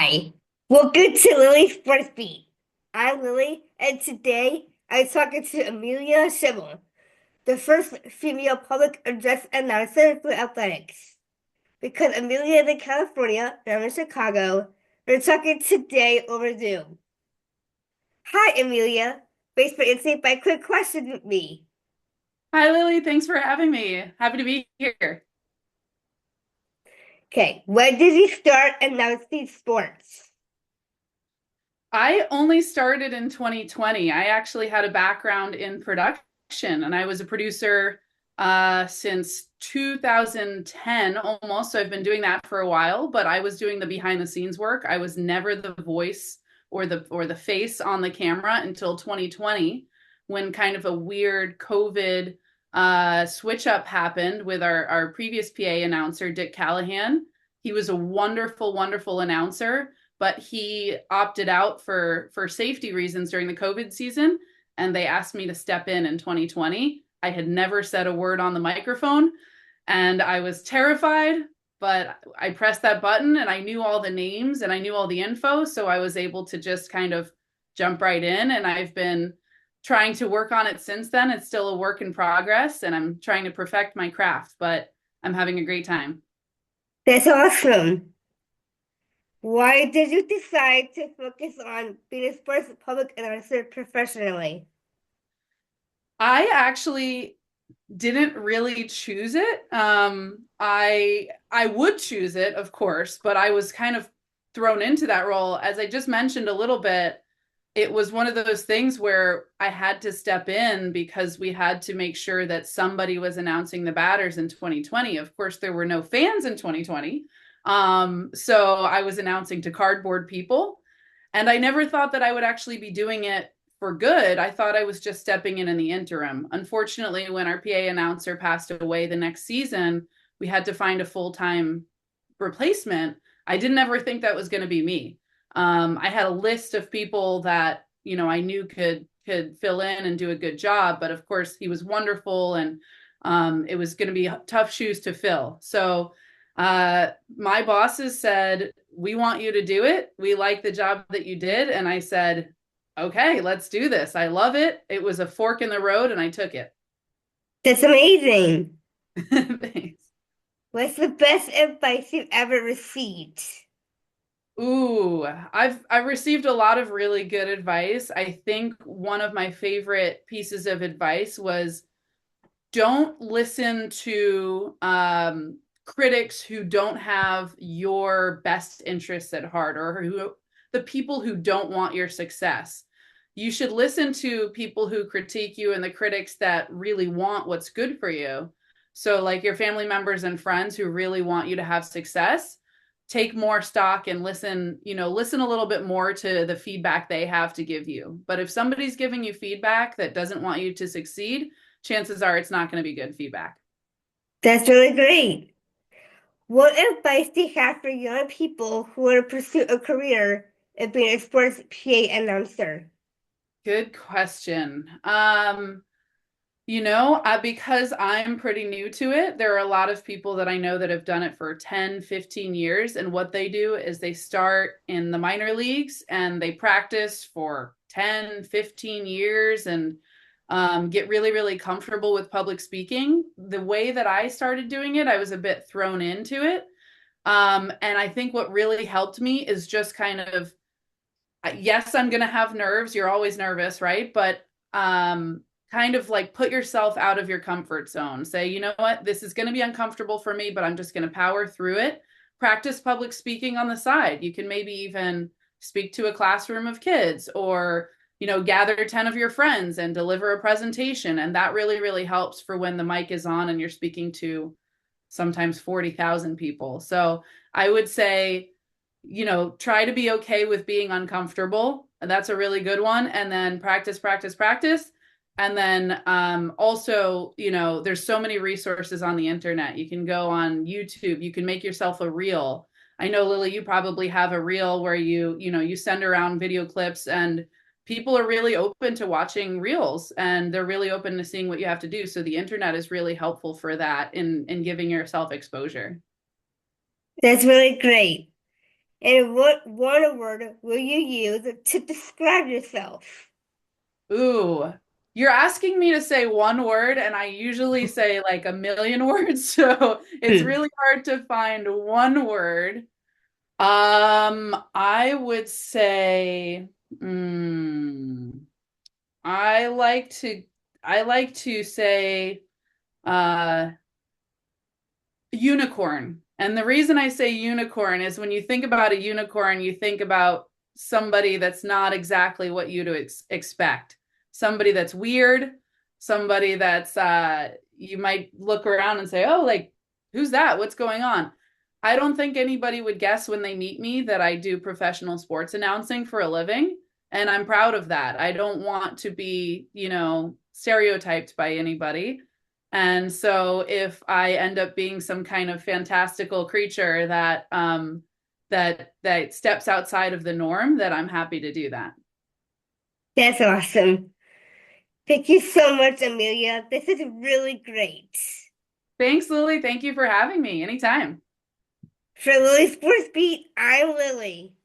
Hi, welcome to Lily's Sports Beat. I'm Lily, and today I'm talking to Amelia Schimmel, the first female public address announcer for athletics. Because Amelia is in California and I'm in Chicago, we're talking today over Zoom. Hi, Amelia. Thanks for answering my quick question with me. Hi, Lily. Thanks for having me. Happy to be here. Okay, when did you start announcing sports? I only started in 2020. I actually had a background in production and I was a producer since 2010 almost. So I've been doing that for a while, but I was doing the behind the scenes work. I was never the voice or the face on the camera until 2020 when kind of a weird COVID switch up happened with our previous PA announcer, Dick Callahan. He was a wonderful, wonderful announcer, but he opted out for safety reasons during the COVID season, and they asked me to step in 2020. I had never said a word on the microphone, and I was terrified, but I pressed that button and I knew all the names and I knew all the info, so I was able to just kind of jump right in, and I've been trying to work on it since then. It's still a work in progress, and I'm trying to perfect my craft, but I'm having a great time. That's awesome. Why did you decide to focus on being a sports public announcer professionally? I actually didn't really choose it. I would choose it, of course, but I was kind of thrown into that role. As I just mentioned a little bit, it was one of those things where I had to step in because we had to make sure that somebody was announcing the batters in 2020. Of course, there were no fans in 2020. So I was announcing to cardboard people. And I never thought that I would actually be doing it for good. I thought I was just stepping in the interim. Unfortunately, when our PA announcer passed away the next season, we had to find a full time replacement. I didn't ever think that was going to be me. I had a list of people that I knew could fill in and do a good job, but of course he was wonderful, and it was going to be tough shoes to fill. So my bosses said, "We want you to do it. We like the job that you did," and I said, "Okay, let's do this. I love it." It was a fork in the road, and I took it. That's amazing. Thanks. What's the best advice you've ever received? Ooh, I've received a lot of really good advice. I think one of my favorite pieces of advice was don't listen to critics who don't have your best interests at heart, or who the people who don't want your success. You should listen to people who critique you and the critics that really want what's good for you. So, like your family members and friends who really want you to have success, take more stock and listen a little bit more to the feedback they have to give you. But if somebody's giving you feedback that doesn't want you to succeed, chances are it's not going to be good feedback. That's really great. What advice do you have for young people who want to pursue a career in being a sports PA announcer? Good question. Because I'm pretty new to it, there are a lot of people that I know that have done it for 10, 15 years. And what they do is they start in the minor leagues and they practice for 10, 15 years and get really, really comfortable with public speaking. The way that I started doing it, I was a bit thrown into it. And I think what really helped me is just kind of, yes, I'm going to have nerves. You're always nervous, right? But kind of like put yourself out of your comfort zone. Say, you know what, this is going to be uncomfortable for me, but I'm just going to power through it. Practice public speaking on the side. You can maybe even speak to a classroom of kids, or gather 10 of your friends and deliver a presentation, and that really, really helps for when the mic is on and you're speaking to sometimes 40,000 people. So I would say, try to be okay with being uncomfortable. That's a really good one. And then practice, practice, practice. And then also, there's so many resources on the internet. You can go on YouTube. You can make yourself a reel. I know, Lily, you probably have a reel where you send around video clips, and people are really open to watching reels, and they're really open to seeing what you have to do. So the internet is really helpful for that in giving yourself exposure. That's really great. And what one word will you use to describe yourself? Ooh, you're asking me to say one word, and I usually say like a million words, so it's Hmm. really hard to find one word. I would say, mm, I like to, I like to say, uh, unicorn. And the reason I say unicorn is when you think about a unicorn, you think about somebody that's not exactly what you to expect. Somebody that's weird, somebody that's you might look around and say, "Oh, like who's that? What's going on?" I don't think anybody would guess when they meet me that I do professional sports announcing for a living, and I'm proud of that. I don't want to be, stereotyped by anybody. And so if I end up being some kind of fantastical creature that steps outside of the norm, that I'm happy to do that. That's awesome. Thank you so much, Amelia. This is really great. Thanks, Lily. Thank you for having me anytime. For Lily Sports Beat, I'm Lily.